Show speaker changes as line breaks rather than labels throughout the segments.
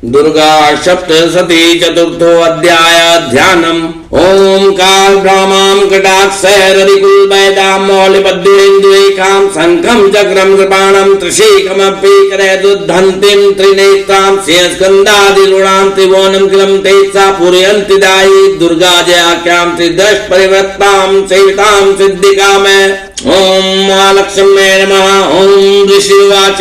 दुर्गा सप्तशती चतुर्थो अध्याय ध्यानम् ओंकार ब्रह्मां कटाक्षैरधिकुलवैदां मौलिपद्मेन्दुरेखां शंखं चक्रं कृपाणं त्रिशैकमपि करैर्दुद्धन्तीं त्रिनेत्रां शेषस्कन्धादिरूढां त्रिभुवनं किलं तेजसा पूरयन्ति दायि दुर्गा जयाख्यां त्रिदश परिवृत्तां सेवितां सिद्धिकामय ओम महालक्ष्म्ये नमः। ओम ऋषिवाच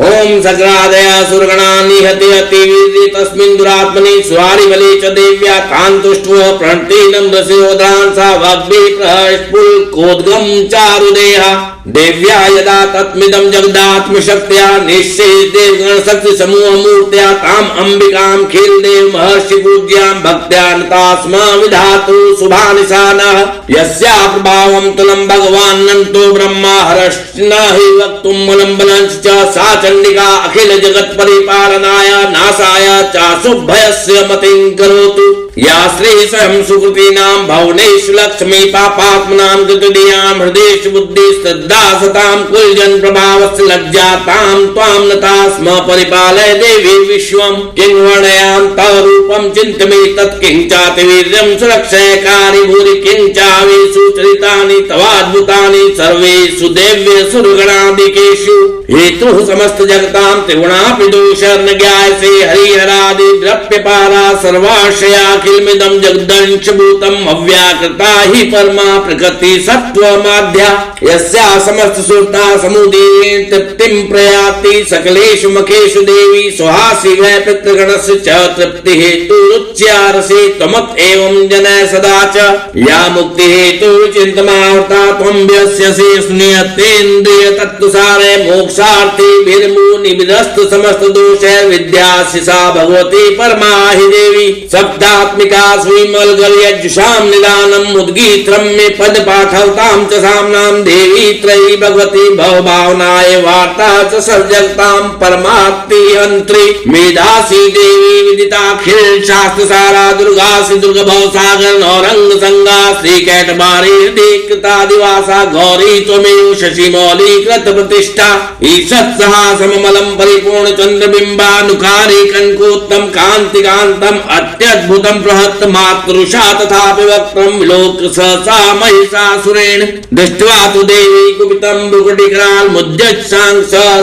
ओम सग्रादया सुरगणा निहते अतिवीर्ये तस्मिन् दुरात्मनि स्वारि बले च देव्या कान्तुष्टो प्रणतीनं रसिरोधान् सा वाग्भि प्रस्फुल्कोद्गं चारुदेहा देव्या यदा तत्मिदं जगदात्मशक्त्या निश्चेष देवगणशक्ति समूह मूर्त्या ताम् अंबिकां खिलदेव महर्षि पूज्यां भक्त्या नतास्म विधातु शुभानिशानः यस्या प्रभावं तुलं भगवान् अनन्तो ब्रह्मा हरश्च न हि वक्तुं मलम्बनं च सा चण्डिका अखिल जगत् परिपालनाय नाशाय चाशुभयस्य मतिं करोतु या श्री स्वयं सुकृतीनां भवनेषु लक्ष्मी पापात्मनां कृतदीयां हृदयेषु बुद्धि श्रद्धा सतां कुलजन प्रभावस्य लज्जातां त्वां नता स्म परिपालय देवी विश्वं किं वर्णयां तव रूपं चिन्तमे तत् किं चातिवीर्यं सुरक्षयकारि भूरि किं चावेषु चरितानि तवाद्भुतानि सर्वेषु देव्येषु सुरगणादिकेषु हेतुः समस्त जगतां त्रिगुणापि दोषं न ज्ञायसे हरिहरादि द्रव्यपारा सर्वाश्रया अखिलमिदं जगदंशभूतम् अव्याकृता हि परमा प्रकृति सत्त्वमाद्या यस्या समस्त सुरता समुदीरेण तृप्तिं प्रयाति सकलेषु मखेषु देवी सुहासि वै पितृगणस्य च तृप्ति हेतुरुच्यारसे त्वमत एवं जनय सदा च या मुक्ति हेतु चिन्तमावृता त्वं व्यस्यसि स्नियतेन्द्रिय तत्त्वसारे मोक्षार्थी विरमुनिविदस्तु समस्त दोषै विद्यासि सा भगवती परमा हि देवी सप्तात्मिका श्रीमलगलयजुषां निदानम् उद्गीत्रं मे पद पाठवतां च साम्नां देवी त्रयी भगवती भवभावनाय वार्ता च सर्वजगतां परमात्ति यन्त्री मेधासी देवी विदिताखिल शास्त्र सारा दुर्गासी दुर्ग भवसागर नौरंग संगा श्री कैटबारी हृदय कृतादिवासा गौरी त्वमेव शशि मौली कृत प्रतिष्ठा ईशत् सममलं परिपूर्ण चंद्रबिंबानुकारी कनकोत्तम कांति कांतम अत्यद्भुतम बृहत् मातृषा तथापि वक्त्रं विलोक्य सहसा महिषासुरेण दृष्ट्वा तु देवी कुपितं भ्रुकुटिकराल मुद्यच्छां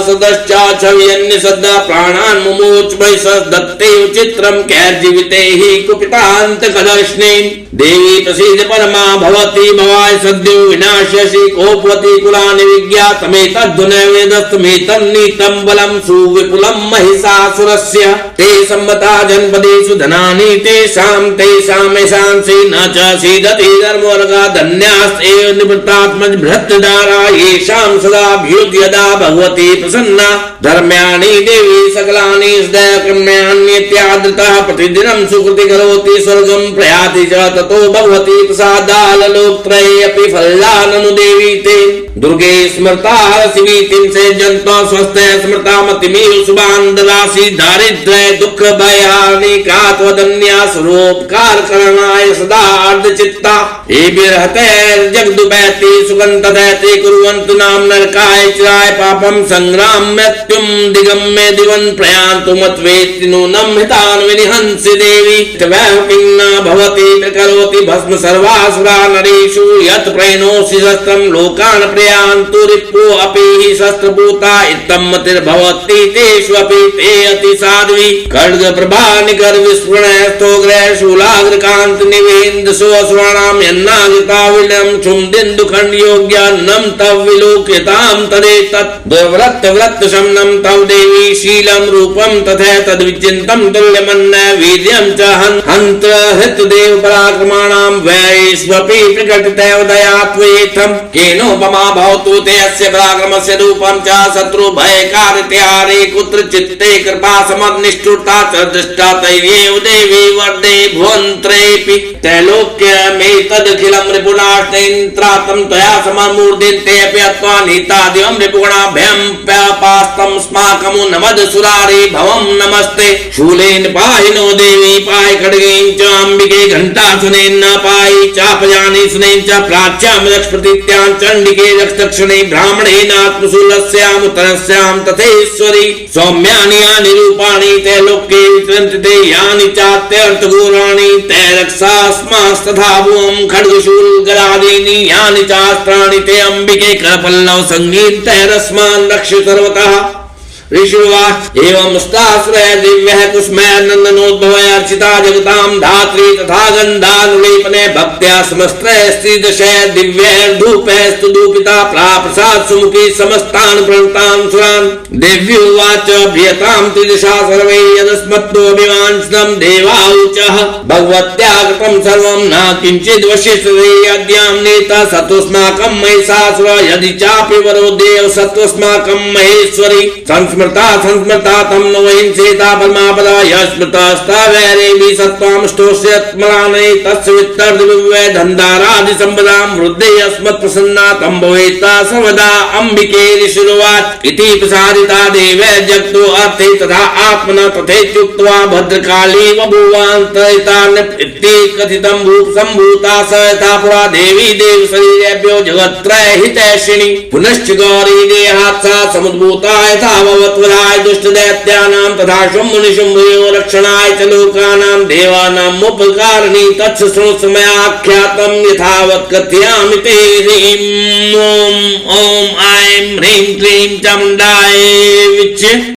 सदश्चाच्छव्यन्य सद्दा प्राणान् मुमोच महिषस् दत्ते चित्रं कैर्जीविते हि कुपितान्तकदर्शने देवी प्रसीद परमा भवती भवाय सद्यो विनाश्यसि कोपवती कुलानि विज्ञातमेतद्धुनैवेदस्तमेतन्नीतं बलं सुविपुलं महिषासुरस्य ते सम्मता जनपदेषु धनानि तेषां तेषामेषांसि न च सीदति धर्मवर्गा धन्यास्तेव निवृत्तात्मज भृत्यदारा येषां सदा भ्युद्यदा भगवती प्रसन्ना धर्म्याणि देवी सकलानि सदैवकर्म्याण्यत्यादृतः प्रतिदिनं सुकृति करोति स्वर्गं प्रयाति च ततो भगवती प्रसादाल्लोकत्रये अपि फलाननु देवी ते दुर्गे स्मृता शिवीतिं से जन्त्वा स्वस्थ स्मृता मतिमेव शुभान् ददासि दारिद्र्य दुःख भयानि कात्वदन्या स्वरूपकार करणाय सदा अर्धचित्ता एभिर्हतैर्जगदुपैति सुगन्धदैति कुर्वन्तु नाम नरकाय चिराय पापं संग्राम मृत्युं दिगम्य दिवन् प्रयान्तु मत्वेति नूनं हितान् विनिहंसि देवी किं न भवति प्रकरोति भस्म सर्वासुरा नरेषु यत् प्रेणोषि शस्त्रं लोकान् प्रयान्तु रिपु अपि हि शस्त्रभूता इत्थं मतिर्भवति तेषु अपि ते अति साध्वी खड्ग प्रभा निकर विस्फुरणस्तोग्रह शूलाग्रकान्त निवेन्द्र सुवर्णां यन्नागता विलयं क्षुम्दिन्दु खण्ड योग्यान्नं तव विलोक्यतां तदेतत् दुर्वृत्त वृत्त शमनं तव देवी शीलं रूपं तथा तद्विचिन्तं तुल्यमन्न वीर्यं च हन्त हृत देव पराक्रमाणां वैश्वपि प्रकटितैव दयात्वेथं केनोपमा भवतु ते अस्य पराक्रमस्य रूपं च शत्रु भयकारित्यारे कुत्र चित्ते कृपा समनिष्ठुरता च दृष्टा तैर्येव देवी वर्धे भुवने भुवन्त्रेऽपि त्रैलोक्यमेतदखिलं रिपुनाश्नेन्द्रातं त्वया सममूर्धेन तेऽपि अत्वा नीतादिवं रिपुगणाभ्यं प्यापास्तं स्माकं नमदसुरारे भवं नमस्ते शूलेन पाहिनो देवी पाहि खड्गेन च अम्बिके घण्टासनेन न पाहि चापजानीसनेन च प्राच्यां रक्षप्रतीत्यां चण्डिके रक्षदक्षिणे ब्राह्मणेनात्मशूलस्यां उत्तरस्यां तथेश्वरी सौम्यानि यानि रूपाणि ते लोके विचरन्ति ते यानि चात्यर्थगौराणि ते रक्षास्मास्तथा भुवं खड्गशूलगदादीनि यानि चास्त्राणि ते अम्बिके करपल्लव संगीतैरस्मान् रक्ष सर्वतः ऋषिवाच एवं स्ताश्रय दिव्यः कुसुमः नन्दनोद्भवः अर्चिता जगतां धात्री तथा गन्धानुलेपने भक्त्या समस्त्रैस्त्रिदशः दिव्यैर्धूपैस्तु धूपिता प्राप्रसाद सुमुखी समस्तान् प्रणतान् सुरान् देव्युवाच प्रियतां त्रिदशा सर्वे यदस्मत्तो अभिवाञ्छितं देवाऊचः भगवत्या कृतं सर्वं न किञ्चित् वशिष्ठते अद्यां नेता सत्वस्माकं महिषासुर यदि चापि वरो देव सत्वस्माकं महेश्वरी संस्मृता तं न वहिंसेता परमापदा यस्मृतास्तावैरेभि सत्त्वामष्टोष्यत्मलाने तस्य वित्तर्दिव्य धन्दारादि संपदां वृद्धे अस्मत्प्रसन्ना तं भवेत्ता सर्वदा अम्बिके ऋषिरुवाच इति प्रसारिता देवै जगतो अर्थे तथा आत्मना तथेत्युक्त्वा भद्रकाली बभूवान्तरितान्यप्ति कथितं भूपसम्भूता स यथा पुरा देवी देवशरीरेभ्यो जगत्त्रय हितैषिणी पुनश्च गौरी देहात् सा समुद्भूता यथा वराय दुष्ट दैत्यानां तथा शुम्भनिशुम्भयो रक्षणाय च लोकानां देवानाम् उपकारिणी तच्च शृणु समयाख्यातं यथावत् कथयामि ते ह्रीं ॐ ऐं ह्रीं क्लीं चामुण्डायै विच्च